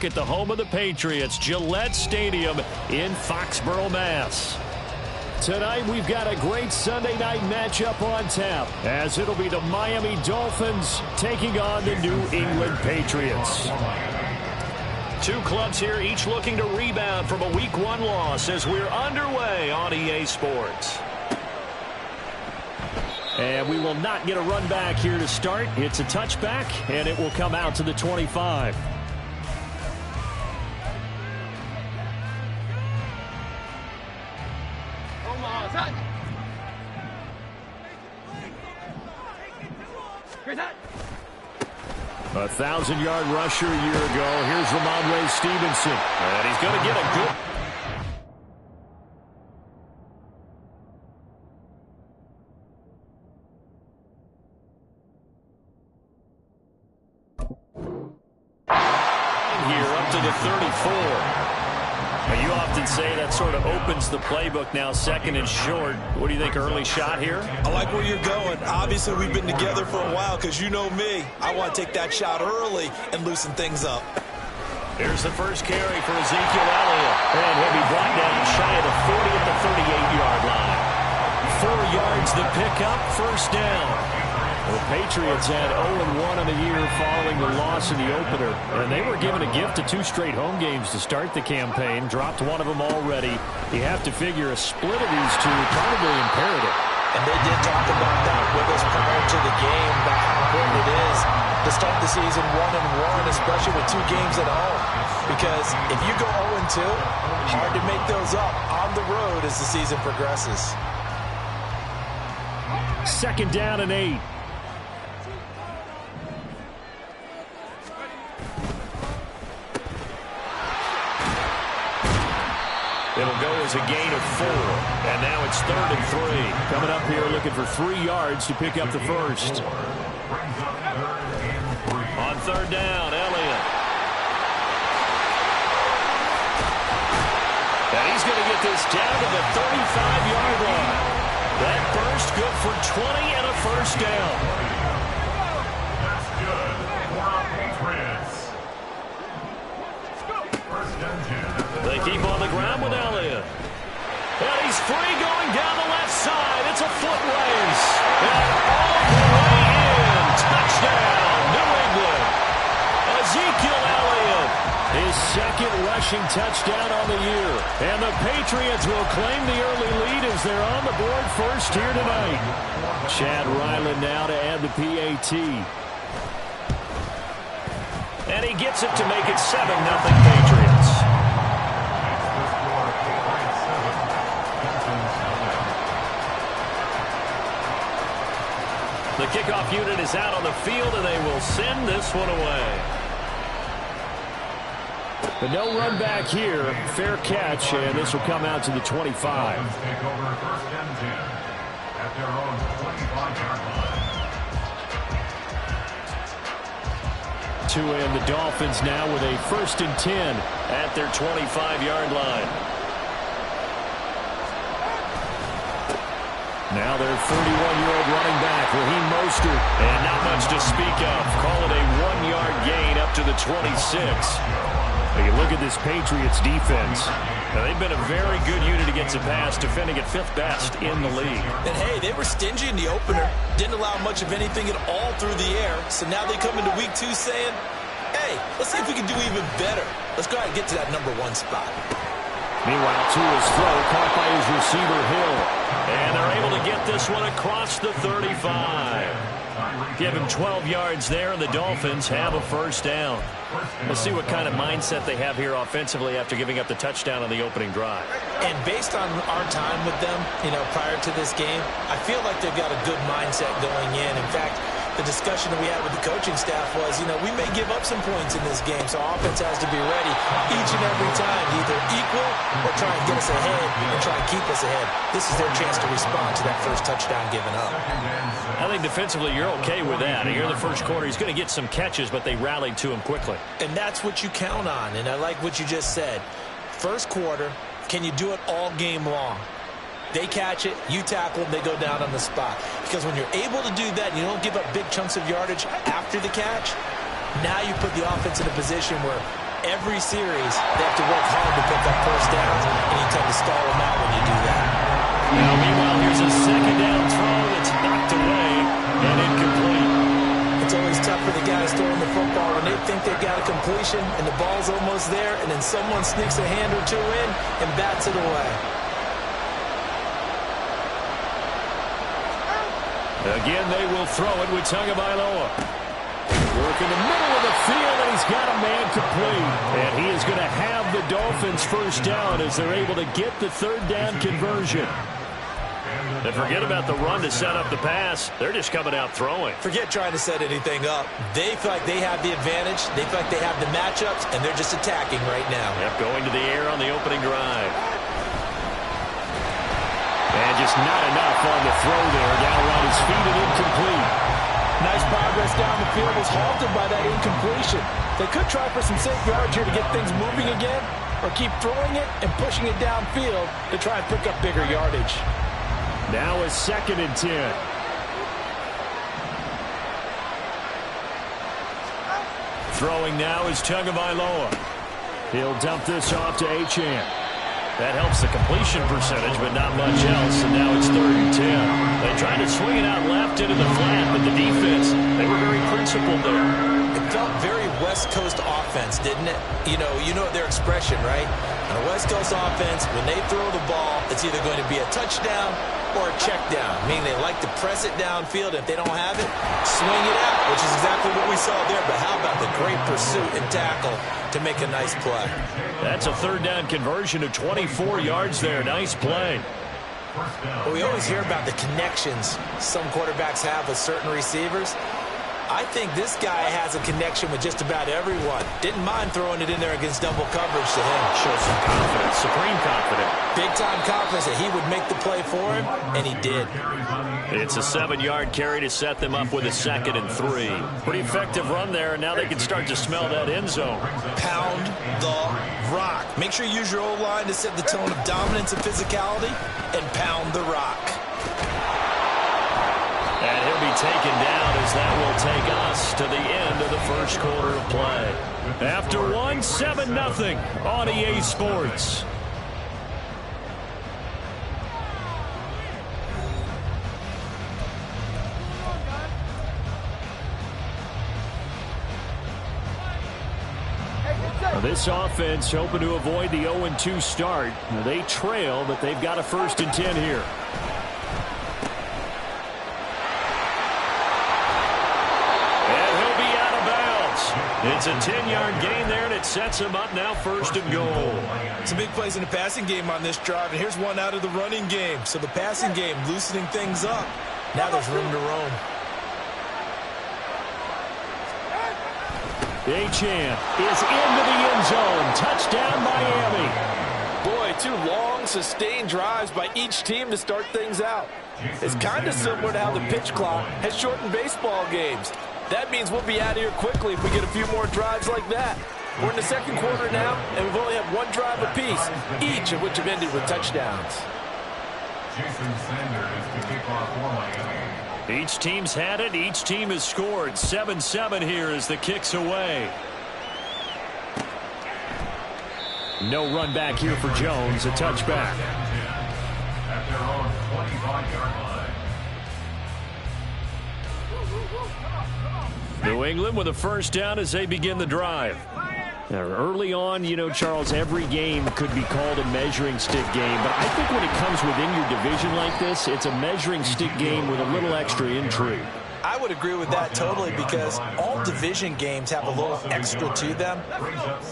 at the home of the Patriots, Gillette Stadium in Foxborough, Mass. Tonight we've got a great Sunday night matchup on tap, as it'll be the Miami Dolphins taking on the New England Patriots. Two clubs here, each looking to rebound from a Week 1 loss as we're underway on EA Sports. And we will not get a run back here to start. It's a touchback, and it will come out to the 25. A 1,000-yard rusher a year ago. Here's Ramondre Stevenson. And he's going to get a good... here up to the 34. You often say that sort of opens the playbook now, second and short. What do you think, early shot here? I like where you're going. Obviously, we've been together for a while because you know me. I want to take that shot early and loosen things up. Here's the first carry for Ezekiel Elliott. And he'll be brought down shy of the 40 at the 38-yard line. 4 yards the pickup, first down. The Patriots had 0-1 in the year following the loss in the opener, and they were given a gift of 2 straight home games to start the campaign. Dropped one of them already. You have to figure a split of these two probably imperative. And they did talk about that with us prior to the game, about how important it is to start the season 1-1, especially with 2 games at home. Because if you go 0-2, hard to make those up on the road as the season progresses. Second down and 8. It'll go as a gain of 4. And now it's 3rd and 3. Coming up here looking for 3 yards to pick up the first. On 3rd down, Elliott. And he's going to get this down to the 35-yard line. That burst good for 20 and a first down. That's good for our Patriots. First and 10. They keep on the ground with Elliott. And he's free going down the left side. It's a foot race. And all the way in. Touchdown, New England. Ezekiel Elliott. His second rushing touchdown on the year. And the Patriots will claim the early lead as they're on the board first here tonight. Chad Ryland now to add the PAT. And he gets it to make it 7-0 Patriots. The kickoff unit is out on the field, and they will send this one away. But no run back here. Fair catch, and this will come out to the 25. Take over first and 10 at their own 25-yard line. To end the Dolphins now with a 1st and 10 at their 25-yard line. Now their 31-year-old running back, Raheem Mostert, and not much to speak of. Call it a 1-yard gain up to the 26. You look at this Patriots defense. Now, they've been a very good unit against the pass, defending at 5th best in the league. And hey, they were stingy in the opener. Didn't allow much of anything at all through the air. So now they come into Week 2 saying, hey, let's see if we can do even better. Let's go ahead and get to that number 1 spot. Meanwhile, Tua's throw caught by his receiver, Hill. And they're able to get this one across the 35. Give him 12 yards there, and the Dolphins have a first down. We'll see what kind of mindset they have here offensively after giving up the touchdown on the opening drive. And based on our time with them, prior to this game, I feel like they've got a good mindset going in. In fact, the discussion that we had with the coaching staff was, we may give up some points in this game, so offense has to be ready each and every time to either equal or try and get us ahead and try and keep us ahead. This is their chance to respond to that first touchdown given up. I think defensively you're okay with that. Here in the first quarter, he's going to get some catches, but they rallied to him quickly. And that's what you count on, and I like what you just said. First quarter, can you do it all game long? They catch it, you tackle them, they go down on the spot. Because when you're able to do that and you don't give up big chunks of yardage after the catch, now you put the offense in a position where every series, they have to work hard to pick up first downs, and you tend to stall them out when you do that. Now, meanwhile, here's a second down throw that's knocked away and incomplete. It's always tough for the guys throwing the football when they think they've got a completion and the ball's almost there, and then someone sneaks a hand or two in and bats it away. Again, they will throw it with Tagovailoa. Work in the middle of the field, and he's got a man complete. And he is going to have the Dolphins first down as they're able to get the third down conversion. And forget about the run to set up the pass. They're just coming out throwing. Forget trying to set anything up. They feel like they have the advantage. They feel like they have the matchups, and they're just attacking right now. Yep, going to the air on the opening drive. And just not enough on the throw there. Down around his feet and incomplete. Nice progress down the field was halted by that incompletion. They could try for some safe yards here to get things moving again, or keep throwing it and pushing it downfield to try and pick up bigger yardage. Now a 2nd and 10. Throwing now is Tagovailoa. He'll dump this off to Achane. That helps the completion percentage, but not much else, and now it's 3rd and 10. They tried to swing it out left into the flat, but the defense, they were very principled there. It felt very West Coast offense, didn't it? You know their expression, right? On a West Coast offense, when they throw the ball, it's either going to be a touchdown or a check down, meaning they like to press it downfield. If they don't have it, swing it out, which is exactly what we saw there. But how about the great pursuit and tackle to make a nice play? That's a 3rd down conversion of 24 yards there. Nice play. Well, we always hear about the connections some quarterbacks have with certain receivers. I think this guy has a connection with just about everyone. Didn't mind throwing it in there against double coverage to him. Shows some confidence, supreme confidence. Big-time confidence that he would make the play for him, and he did. It's a 7-yard carry to set them up with a 2nd and 3. Pretty effective run there, and now they can start to smell that end zone. Pound the rock. Make sure you use your O-line to set the tone of dominance and physicality, and pound the rock. And he'll be taken down as that will take us to the end of the first quarter of play. After 1, 7-0 on EA Sports. This offense hoping to avoid the 0-2 start. They trail, but they've got a 1st and 10 here. It's a 10-yard gain there, and it sets him up now 1st and goal. Some big plays in the passing game on this drive, and here's one out of the running game. So the passing game loosening things up. Now there's room to roam. Achane is into the end zone. Touchdown, Miami. Boy, 2 long, sustained drives by each team to start things out. It's kind of similar to how the pitch clock has shortened baseball games. That means we'll be out of here quickly if we get a few more drives like that. We're in the 2nd quarter now, and we've only had 1 drive apiece, each of which have ended with touchdowns. Jason Sanders to kick off for Miami. Each team's had it. Each team has scored. 7-7 here as the kick's away. No run back here for Jones. A touchback. At their own 25-yard line. New England with a 1st down as they begin the drive. Now, early on, Charles, every game could be called a measuring stick game. But I think when it comes within your division like this, it's a measuring stick game with a little extra intrigue. I would agree with that totally because all division games have a little extra to them.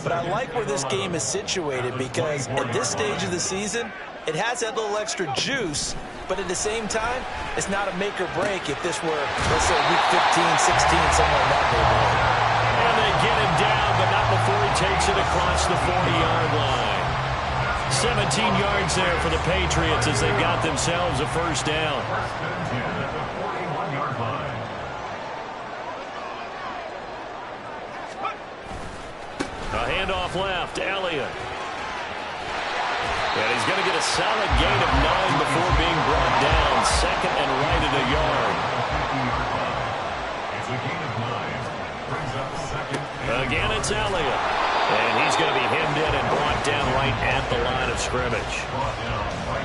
But I like where this game is situated because at this stage of the season, it has that little extra juice. But at the same time, it's not a make or break if this were, let's say, week 15, 16, somewhere in that neighborhood. And they get him down, but not before he takes it across the 40-yard line. 17 yards there for the Patriots as they've got themselves a 1st down. A handoff left, Elliott. And he's going to get a solid gain of 9 before being brought down. 2nd and right at a yard. It's a gain of 9. Brings up 2nd. Again, it's Elliott. And he's going to be hemmed in and brought down right at the line of scrimmage.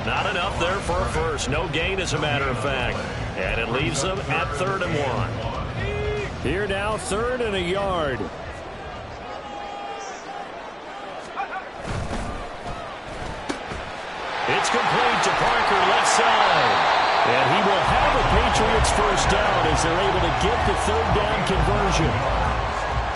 Not enough there for a first. No gain, as a matter of fact. And it leaves them at 3rd and 1. Here now, 3rd and a yard. It's complete to Parker, left side. And he will have a Patriots first down as they're able to get the 3rd down conversion.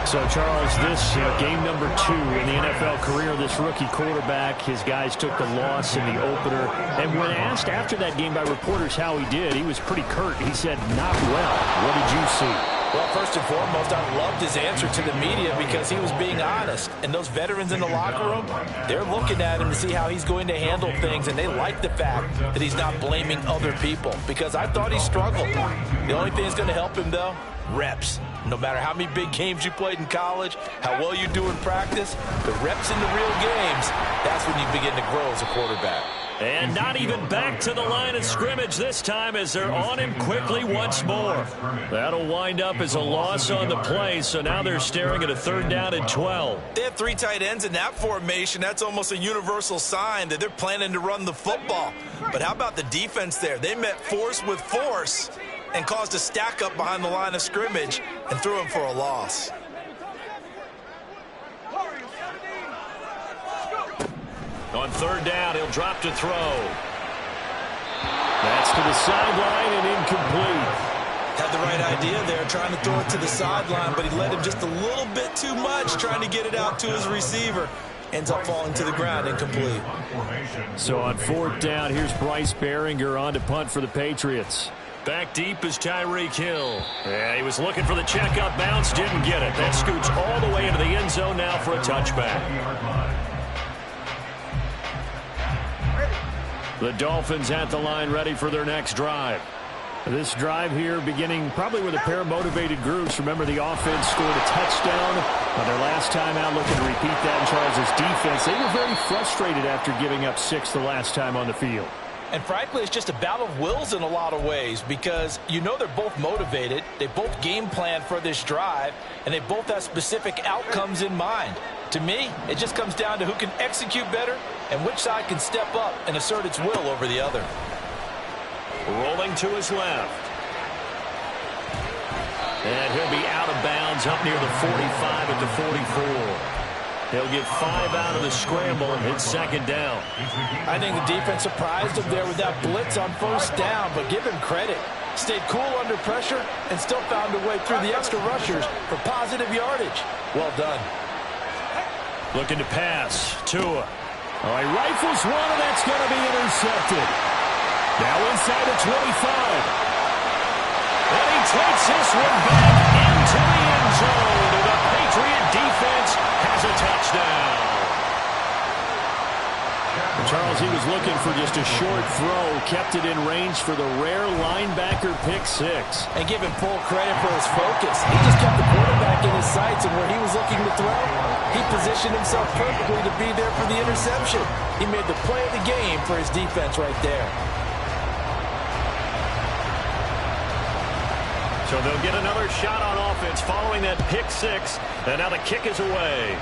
So, Charles, this game number 2 in the NFL career of this rookie quarterback. His guys took the loss in the opener. And when asked after that game by reporters how he did, he was pretty curt. He said, not well. What did you see? Well, first and foremost, I loved his answer to the media because he was being honest. And those veterans in the locker room, they're looking at him to see how he's going to handle things. And they like the fact that he's not blaming other people, because I thought he struggled. The only thing that's going to help him, though, reps. No matter how many big games you played in college, how well you do in practice, the reps in the real games, that's when you begin to grow as a quarterback. And not even back to the line of scrimmage this time as they're on him quickly once more. That'll wind up as a loss on the play, so now they're staring at a 3rd down and 12. They have 3 tight ends in that formation. That's almost a universal sign that they're planning to run the football. But how about the defense there? They met force with force and caused a stack up behind the line of scrimmage and threw him for a loss. On 3rd down, he'll drop to throw. That's to the sideline and incomplete. Had the right idea there, trying to throw it to the sideline, but he led him just a little bit too much, trying to get it out to his receiver. Ends up falling to the ground, incomplete. So on 4th down, here's Bryce Behringer on to punt for the Patriots. Back deep is Tyreek Hill. Yeah, he was looking for the checkup bounce, didn't get it. That scoots all the way into the end zone now for a touchback. The Dolphins at the line, ready for their next drive. This drive here beginning probably with a pair of motivated groups. Remember, the offense scored a touchdown on their last time out, looking to repeat that in Charles's defense. They were very frustrated after giving up 6 the last time on the field. And frankly, it's just a battle of wills in a lot of ways, because you know they're both motivated, they both game plan for this drive, and they both have specific outcomes in mind. To me, it just comes down to who can execute better and which side can step up and assert its will over the other. Rolling to his left. And he'll be out of bounds up near the 45 at the 44. He'll get 5 out of the scramble and hit 2nd down. I think the defense surprised him there with that blitz on 1st down, but give him credit. Stayed cool under pressure and still found a way through the extra rushers for positive yardage. Well done. Looking to pass. Tua. All right, rifles one, and that's going to be intercepted. Now inside the 25. And he takes this one back into the end zone. And the Patriot defense has a touchdown. Charles, he was looking for just a short throw, kept it in range for the rare linebacker pick 6. And give him full credit for his focus. He just kept the quarterback in his sights, and where he was looking to throw, he positioned himself perfectly to be there for the interception. He made the play of the game for his defense right there. So they'll get another shot on offense following that pick 6, and now the kick is away.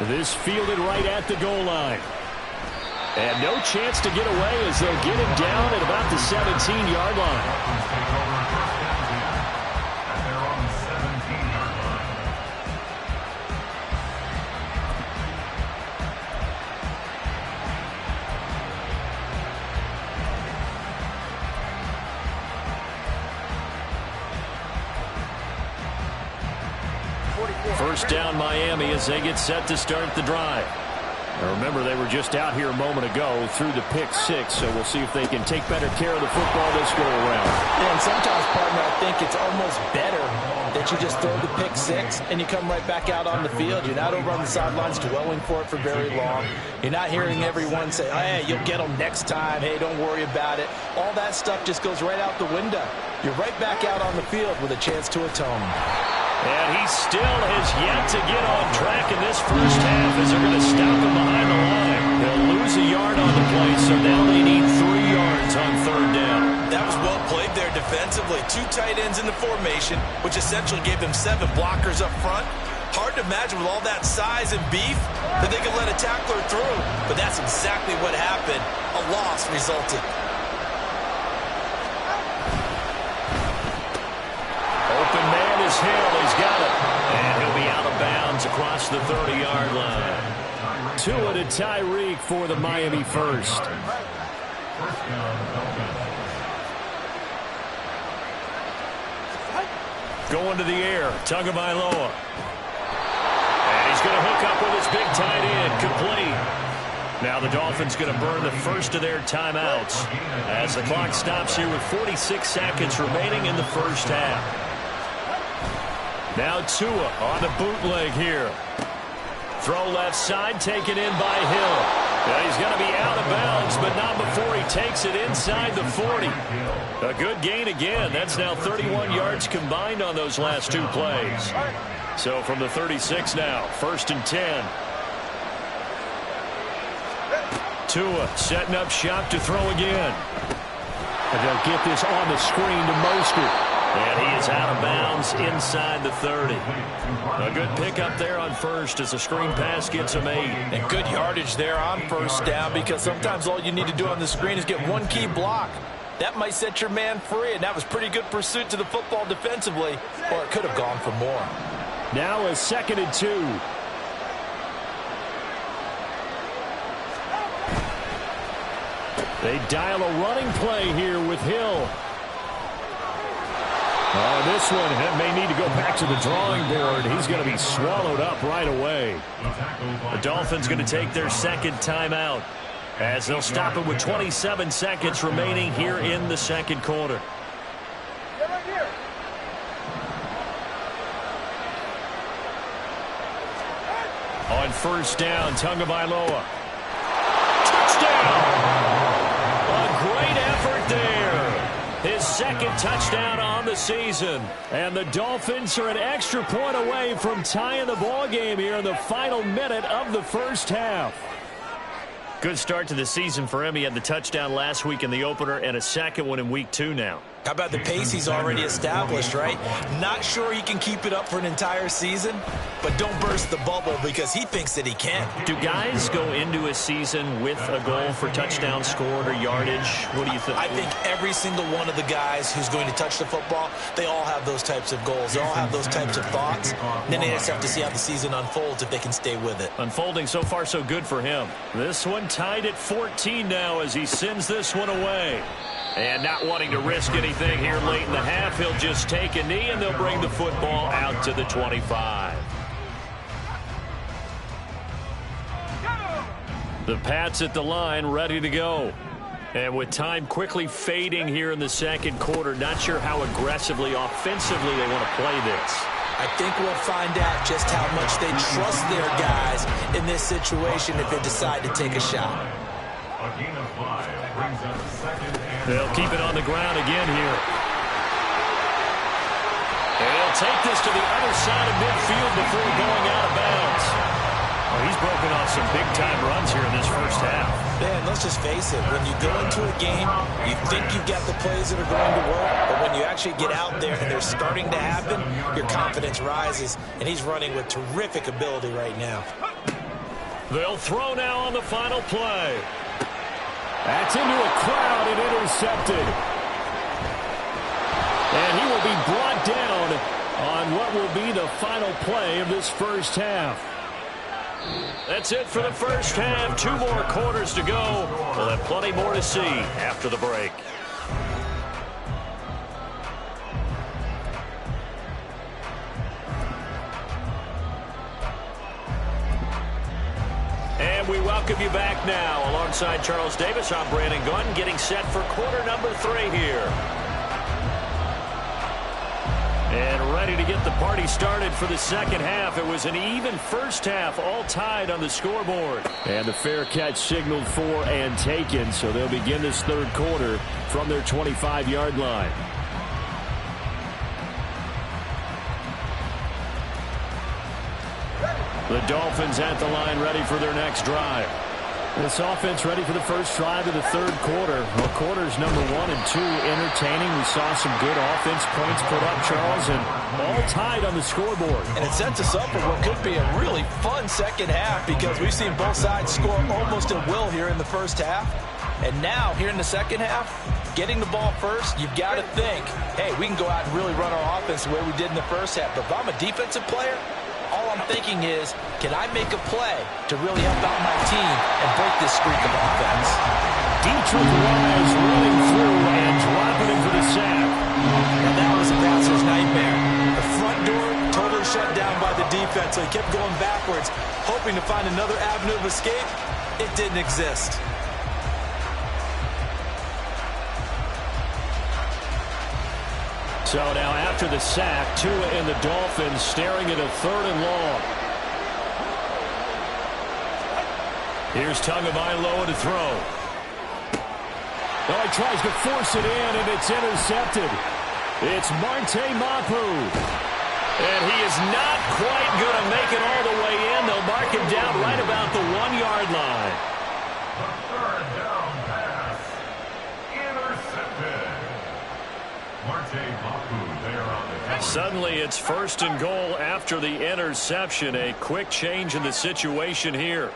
This fielded right at the goal line. And no chance to get away as they'll get him down at about the 17-yard line. First down Miami as they get set to start the drive. Now remember, they were just out here a moment ago through the pick 6, so we'll see if they can take better care of the football this go around. Yeah, and sometimes, partner, I think it's almost better that you just throw the pick 6 and you come right back out on the field. You're not over on the sidelines dwelling for it for very long. You're not hearing everyone say, hey, you'll get them next time. Hey, don't worry about it. All that stuff just goes right out the window. You're right back out on the field with a chance to atone. And he still has yet to get on track in this first half as they're going to stop him behind the line. They'll lose a yard on the play, so now they need 3 yards on 3rd down. That was well played there defensively. 2 tight ends in the formation, which essentially gave them 7 blockers up front. Hard to to imagine with all that size and beef that they could let a tackler through. But that's exactly what happened. A loss resulted. Open man is Hill. He's got it. And he'll be out of bounds across the 30-yard line. Tua to Tyreek for the Miami first. Going to the air, Tagovailoa. And he's going to hook up with his big tight end, complete. Now the Dolphins going to burn the first of their timeouts as the clock stops here with 46 seconds remaining in the first half. Now Tua on the bootleg here. Throw left side, taken in by Hill. Now he's going to be out of bounds, but not before he takes it inside the 40. A good gain again. That's now 31 yards combined on those last two plays. So from the 36 now, 1st and 10. Tua setting up shop to throw again. And they'll get this on the screen to Mostert. And he is out of bounds inside the 30. A good pickup there on first as the screen pass gets him 8. And good yardage there on first down, because sometimes all you need to do on the screen is get one key block. That might set your man free, and that was pretty good pursuit to the football defensively, or it could have gone for more. Now a 2nd and 2. They dial a running play here with Hill. Oh, this one may need to go back to the drawing board. He's going to be swallowed up right away. The Dolphins going to take their second timeout as they'll stop it with 27 seconds remaining here in the second quarter. On first down, Tagovailoa. Touchdown! A great effort there. His second touchdown on the season. And the Dolphins are an extra point away from tying the ball game here in the final minute of the first half. Good start to the season for him. He had the touchdown last week in the opener and a second one in week 2 now. How about the pace he's already established, right? Not sure he can keep it up for an entire season, but don't burst the bubble because he thinks that he can. Do guys go into a season with a goal for touchdown scored or yardage? What do you think? I think every single one of the guys who's going to touch the football, they all have those types of goals. They all have those types of thoughts. Then they just have to see how the season unfolds if they can stay with it. Unfolding so far so good for him. This one tied at 14 now as he sends this one away. And not wanting to risk anything here late in the half, he'll just take a knee and they'll bring the football out to the 25. The Pats at the line, ready to go. And with time quickly fading here in the second quarter, not sure how aggressively, offensively they want to play this. I think we'll find out just how much they trust their guys in this situation if they decide to take a shot. A gain of 5 brings up 2nd and... They'll keep it on the ground again here. And he'll take this to the other side of midfield before going out of bounds. Well, he's broken off some big-time runs here in this first half. Man, let's just face it. When you go into a game, you think you've got the plays that are going to work, but when you actually get out there and they're starting to happen, your confidence rises, and he's running with terrific ability right now. They'll throw now on the final play. That's into a crowd and intercepted. And he will be brought down on what will be the final play of this first half. That's it for the first half. 2 more quarters to go. We'll have plenty more to see after the break. And we welcome you back now. Alongside Charles Davis, I'm Brandon Gunn, getting set for quarter number 3 here. And ready to get the party started for the second half. It was an even first half, all tied on the scoreboard. And the fair catch signaled for and taken, so they'll begin this third quarter from their 25-yard line. The Dolphins at the line ready for their next drive. This offense ready for the first drive of the third quarter. Well, quarters number 1 and 2 entertaining. We saw some good offense points put up, Charles, and all tied on the scoreboard. And it sets us up for what could be a really fun second half because we've seen both sides score almost at will here in the first half. And now, here in the second half, getting the ball first, you've got to think, hey, we can go out and really run our offense the way we did in the first half. But if I'm a defensive player, all I'm thinking is, can I make a play to really help out my team and break this streak of offense? Dietrich Wise running through and dropping him for the sack. And that was a passer's nightmare. The front door totally shut down by the defense, so he kept going backwards, hoping to find another avenue of escape. It didn't exist. So now after the sack, Tua and the Dolphins staring at a 3rd and long. Here's Tagovailoa to throw. Oh, he tries to force it in, and it's intercepted. It's Marte Mapu. And he is not quite going to make it all the way in. They'll mark him down right about the 1-yard line. The third down pass. Intercepted. Marte Mapu there on the cover. Suddenly it's 1st and goal after the interception. A quick change in the situation here.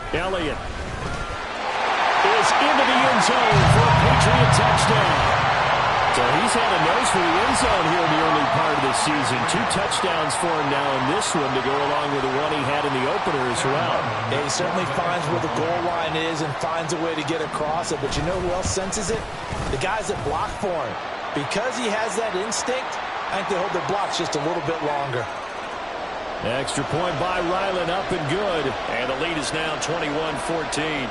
Elliott is into the end zone for a Patriot touchdown. So he's had a nose for the end zone here in the early part of the season. 2 touchdowns for him now in this one to go along with the one he had in the opener as well. Yeah, he certainly finds where the goal line is and finds a way to get across it. But you know who else senses it? The guys that block for him. Because he has that instinct, I think they hold their blocks just a little bit longer. Extra point by Ryland, up and good. And the lead is now 21-14.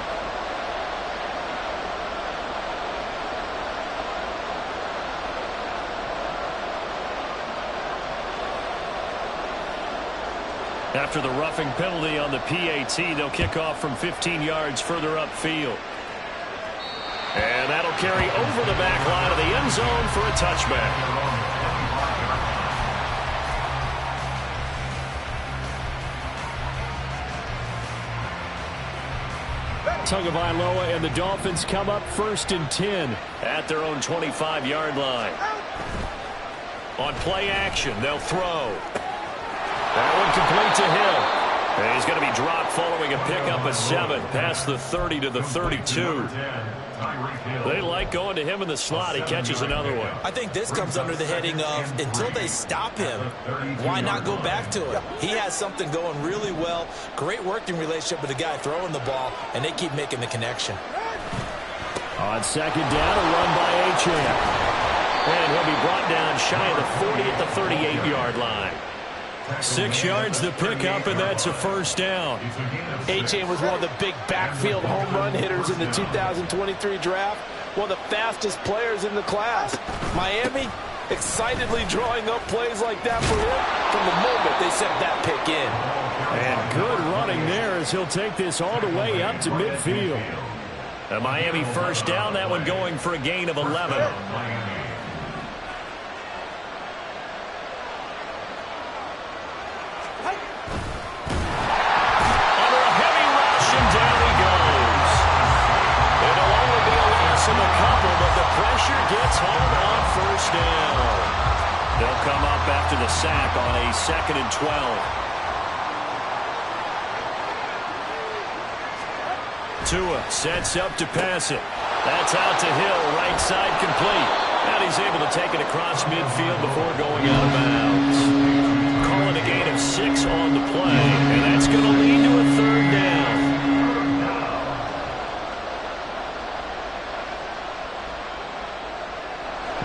After the roughing penalty on the PAT, they'll kick off from 15 yards further upfield. And that'll carry over the back line of the end zone for a touchback. Tagovailoa and the Dolphins come up 1st and 10 at their own 25-yard line. On play action, they'll throw. That one complete to Hill. And he's going to be dropped following a pickup of 7 past the 30 to the 32. They like going to him in the slot. He catches another one. I think this comes under the heading of until they stop him, why not go back to him? He has something going really well. Great working relationship with the guy throwing the ball, and they keep making the connection. On 2nd down, a run by Achane. And he'll be brought down shy of the 40 at the 38-yard line. 6 yards the pickup, and that's a 1st down. Achane was one of the big backfield home run hitters in the 2023 draft. One of the fastest players in the class. Miami excitedly drawing up plays like that for him from the moment they sent that pick in. And good running there as he'll take this all the way up to midfield. A Miami 1st down, that one going for a gain of 11. Gets home on 1st down. They'll come up after the sack on a 2nd and 12. Tua sets up to pass it. That's out to Hill, right side complete. And he's able to take it across midfield before going out of bounds. Calling a gain of 6 on the play, and that's going to lead to a 3rd down.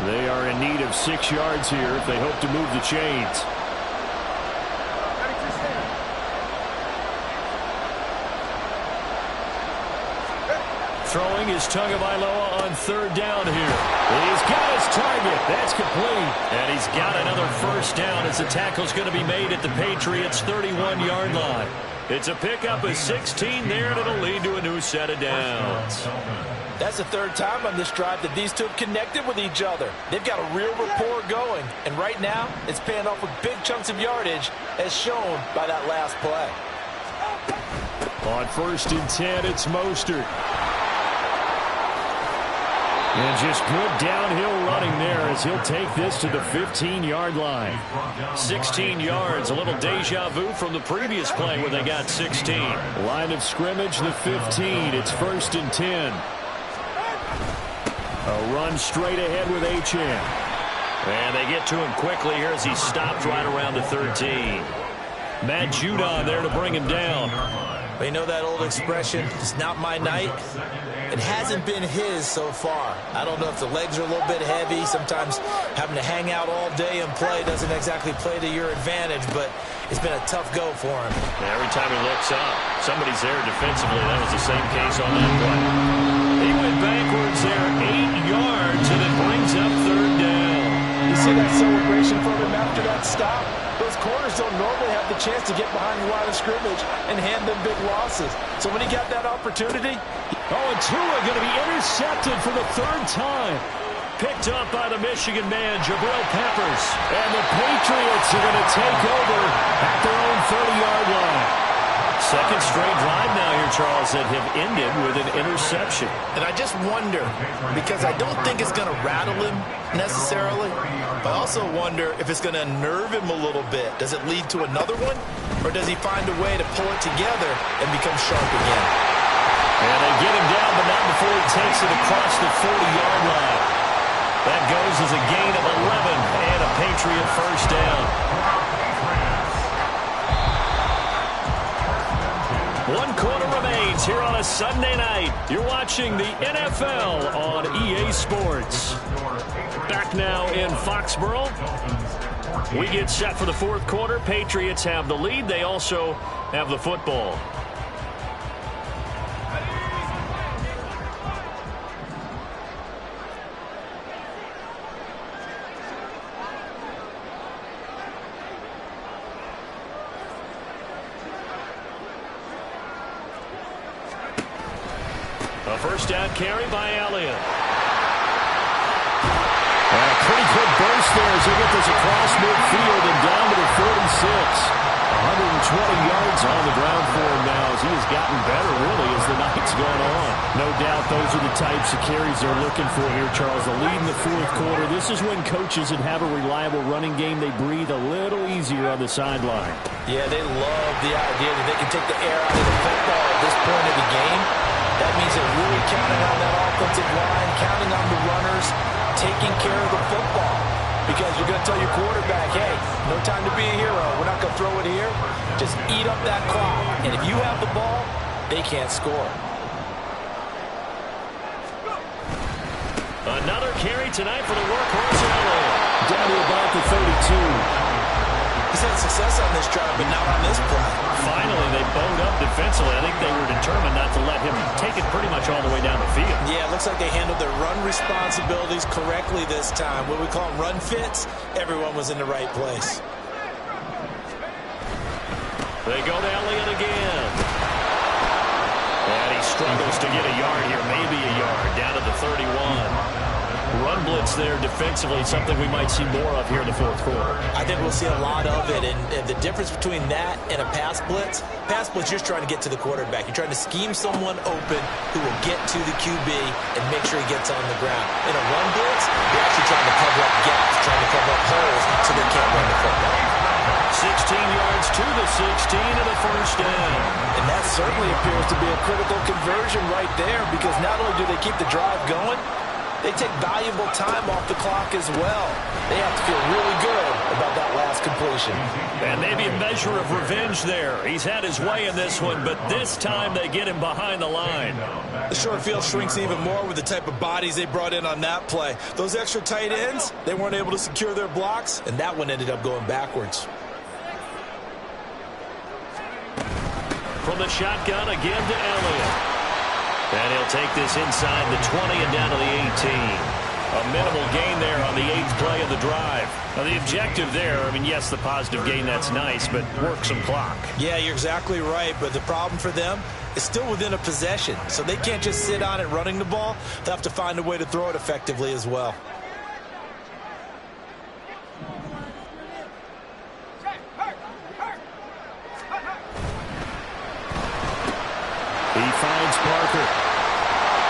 They are in need of 6 yards here if they hope to move the chains. Throwing is Tagovailoa on 3rd down here. He's got his target. That's complete. And he's got another 1st down as the tackle's going to be made at the Patriots' 31-yard line. It's a pickup of 16 there, and it'll lead to a new set of downs. That's the 3rd time on this drive that these two have connected with each other. They've got a real rapport going, and right now it's paying off with big chunks of yardage as shown by that last play. On 1st and 10, it's Mostert. And just good downhill running there as he'll take this to the 15-yard line. 16 yards, a little deja vu from the previous play where they got 16. Line of scrimmage, the 15. It's 1st and 10. A run straight ahead with Achane. And they get to him quickly here as he stopped right around the 13. Matt Judon there to bring him down. Well, you know that old expression, it's not my night. It hasn't been his so far. I don't know if the legs are a little bit heavy. Sometimes having to hang out all day and play doesn't exactly play to your advantage, but it's been a tough go for him. Yeah, every time he looks up, somebody's there defensively. That was the same case on that play. He went backwards there 8 yards, and it brings up 3rd down. You see that celebration from him after that stop? Those corners don't normally have the chance to get behind the line of scrimmage and hand them big losses. So when he got that opportunity... and Tua going to be intercepted for the 3rd time. Picked up by the Michigan man, Jabril Peppers. And the Patriots are going to take over at their own 30-yard line. Second straight drive now here, Charles, that have ended with an interception. And I just wonder, because I don't think it's going to rattle him necessarily, but I also wonder if it's going to unnerve him a little bit. Does it lead to another one? Or does he find a way to pull it together and become sharp again? And they get him down, but not before he takes it across the 40-yard line. That goes as a gain of 11 and a Patriot 1st down. 1 quarter remains here on a Sunday night. You're watching the NFL on EA Sports. Back now in Foxborough. We get set for the 4th quarter. Patriots have the lead. They also have the football. A 1st down carry by Elliott. And a pretty quick burst there as they get this across midfield and down to the 46. 120 yards on the ground for him now as he has gotten better, really, as the night's gone on. No doubt those are the types of carries they're looking for here, Charles. The lead in the 4th quarter. This is when coaches that have a reliable running game, they breathe a little easier on the sideline. Yeah, they love the idea that they can take the air out of the football at this point of the game. That means they're really counting on that offensive line, counting on the runners, taking care of the football. Because you're going to tell your quarterback, hey, no time to be a hero. We're not going to throw it here. Just eat up that clock. And if you have the ball, they can't score. Another carry tonight for the workhorse Elliott. Down to about the 32. He's had success on this drive, but not on this play. Finally, they bowed up defensively. I think they were determined not to let him take it pretty much all the way down the field. Yeah, it looks like they handled their run responsibilities correctly this time. What we call run fits, everyone was in the right place. They go to Elliott again. And he struggles to get a yard here, maybe a yard, down to the 31. Run blitz there defensively, something we might see more of here in the 4th quarter. I think we'll see a lot of it, and the difference between that and a pass blitz, you're just trying to get to the quarterback. You're trying to scheme someone open who will get to the QB and make sure he gets on the ground. In a run blitz, you're actually trying to cover up gaps, trying to cover up holes so they can't run the football. 16 yards to the 16 and a 1st down. And that certainly appears to be a critical conversion right there, because not only do they keep the drive going, they take valuable time off the clock as well. They have to feel really good about that last completion. And maybe a measure of revenge there. He's had his way in this one, but this time they get him behind the line. The short field shrinks even more with the type of bodies they brought in on that play. Those extra tight ends, they weren't able to secure their blocks, and that one ended up going backwards. From the shotgun again to Elliott. And he'll take this inside the 20 and down to the 18. A minimal gain there on the 8th play of the drive. Now, the objective there, I mean, yes, the positive gain, that's nice, but work some clock. Yeah, you're exactly right, but the problem for them is still within a possession. So they can't just sit on it running the ball. They'll have to find a way to throw it effectively as well. He finds Parker.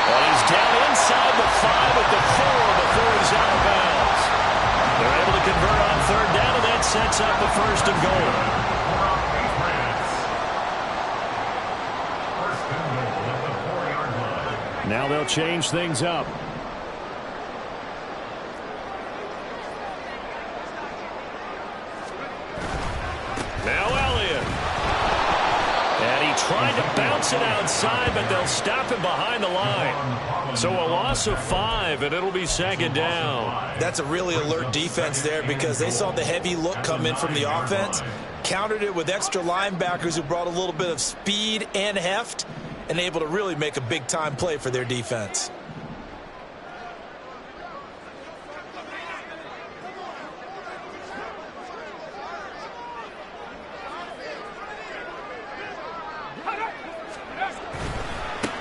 And he's down inside the 5 at the 4 before he's out of bounds. They're able to convert on third down, and that sets up the first and goal. Now they'll change things up. Now Elliott. And he tried to bounce it outside, but they'll stop him behind the line. So a loss of 5, and it'll be second down. That's a really alert defense there because they saw the heavy look come in from the offense, countered it with extra linebackers who brought a little bit of speed and heft, and able to really make a big-time play for their defense.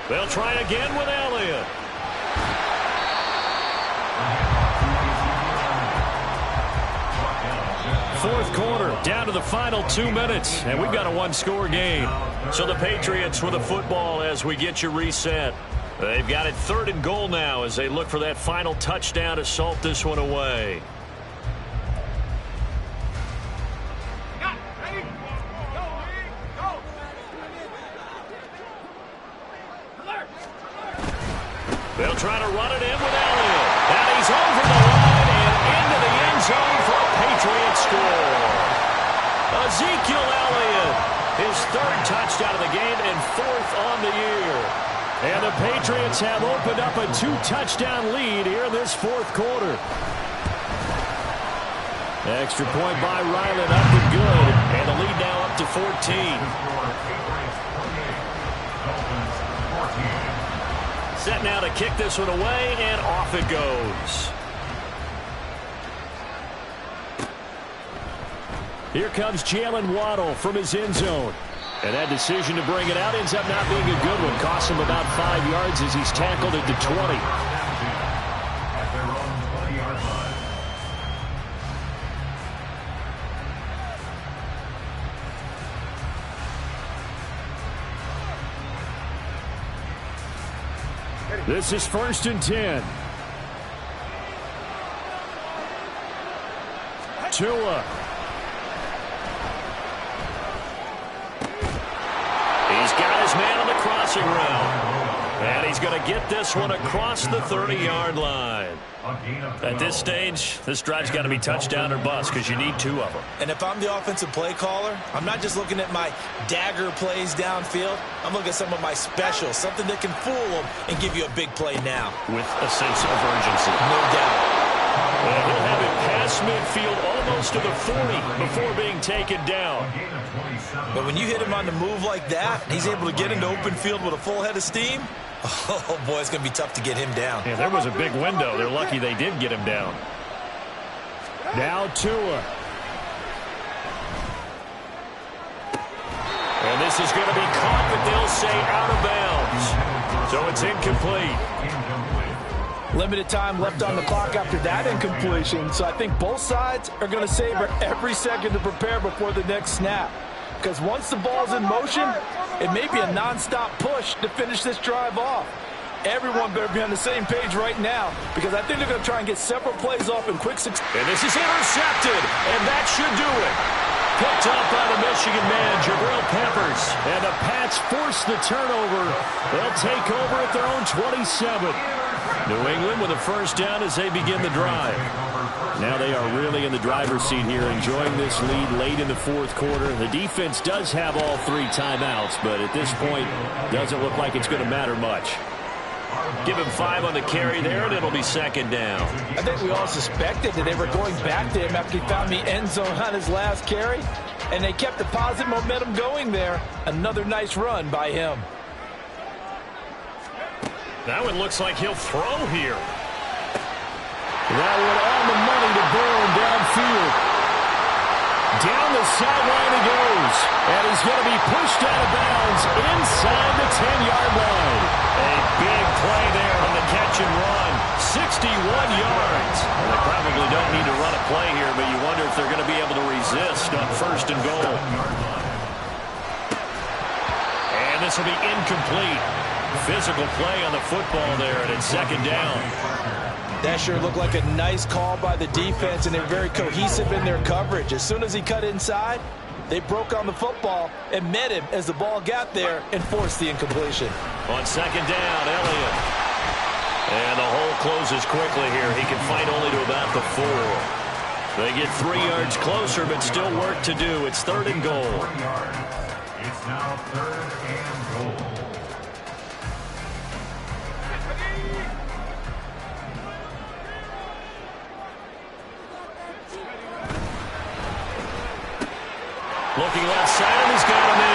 They'll try again with Elliott. Fourth quarter, down to the final 2 minutes, and we've got a one-score game. So the Patriots with the football as we get you reset. They've got it 3rd and goal now as they look for that final touchdown to salt this one away. They'll try to run it in with Elliott. And he's over the line and into the end zone for a Patriot score. Ezekiel Elliott, his 3rd touchdown of the game and 4th on the year. And the Patriots have opened up a 2-touchdown lead here in this 4th quarter. Extra point by Ryland, up and good. And the lead now up to 14. Set now to kick this one away, and off it goes. Here comes Jalen Waddle from his end zone. And that decision to bring it out ends up not being a good one. Costs him about 5 yards as he's tackled at the 20. This is 1st and 10. Tua. He's got his man on the crossing route. And he's going to get this one across the 30-yard line. At this stage, this drive's got to be touchdown or bust because you need 2 of them. And if I'm the offensive play caller, I'm not just looking at my dagger plays downfield. I'm looking at some of my specials, something that can fool them and give you a big play now. With a sense of urgency. No doubt. And he'll have it past midfield almost to the 40 before being taken down. But when you hit him on the move like that, he's able to get into open field with a full head of steam. Oh, boy, it's going to be tough to get him down. Yeah, there was a big window. They're lucky they did get him down. Now Tua. And this is going to be caught, but they'll say out of bounds. So it's incomplete. Limited time left on the clock after that incompletion, so I think both sides are going to savor every second to prepare before the next snap. Because once the ball's in motion, it may be a nonstop push to finish this drive off. Everyone better be on the same page right now, because I think they're going to try and get several plays off in quick succession. And this is intercepted, and that should do it. Picked up by the Michigan man, Jabril Peppers. And the Pats force the turnover. They'll take over at their own 27. New England with a first down as they begin the drive. Now they are really in the driver's seat here, enjoying this lead late in the 4th quarter. The defense does have all 3 timeouts, but at this point, doesn't look like it's going to matter much. Give him 5 on the carry there, and it'll be second down. I think we all suspected that they were going back to him after he found the end zone on his last carry, and they kept the positive momentum going there. Another nice run by him. That one looks like he'll throw here. That one on the money to Bourne downfield. Down the sideline he goes. And he's going to be pushed out of bounds inside the 10-yard line. A big play there on the catch and run. 61 yards. Well, they probably don't need to run a play here, but you wonder if they're going to be able to resist on 1st and goal. And And this will be incomplete. Physical play on the football there, and it's second down. That sure looked like a nice call by the defense, and they're very cohesive in their coverage. As soon as he cut inside, they broke on the football and met him as the ball got there and forced the incompletion. On second down, Elliott. And the hole closes quickly here. He can fight only to about the 4. They get 3 yards closer, but still work to do. It's 3rd and goal. It's now 3rd and goal. Looking left side, and he's got him